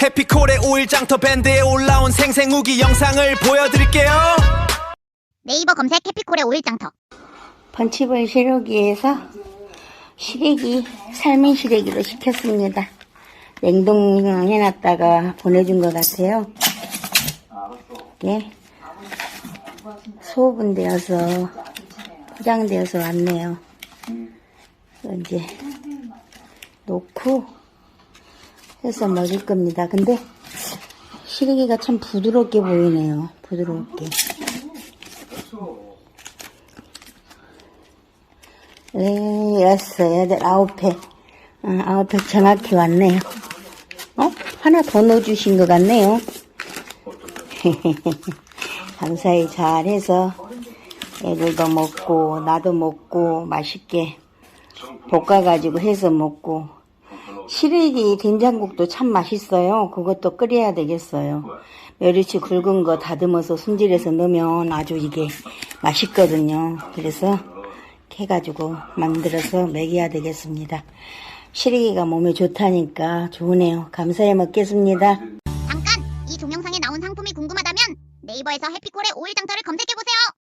해피콜의 오일장터 밴드에 올라온 생생후기 영상을 보여드릴게요. 네이버 검색 해피콜의 오일장터. 번치볼 시루기에서 시래기, 삶은 시래기로 시켰습니다. 냉동해놨다가 보내준 것 같아요. 이게 소분되어서 포장되어서 왔네요. 이제 놓고 해서 먹을 겁니다. 근데 시래기가 참 부드럽게 보이네요. 부드럽게. 여섯, 아홉 팩. 아홉 팩 정확히 왔네요. 하나 더 넣어주신 것 같네요. 감사히 잘해서 애들도 먹고 나도 먹고 맛있게 볶아가지고 해서 먹고, 시래기 된장국도 참 맛있어요. 그것도 끓여야 되겠어요. 멸치 굵은 거 다듬어서 손질해서 넣으면 아주 이게 맛있거든요. 그래서 해가지고 만들어서 먹여야 되겠습니다. 시래기가 몸에 좋다니까 좋으네요. 감사히 먹겠습니다. 잠깐! 이 동영상에 나온 상품이 궁금하다면 네이버에서 해피콜의 오일장터를 검색해보세요.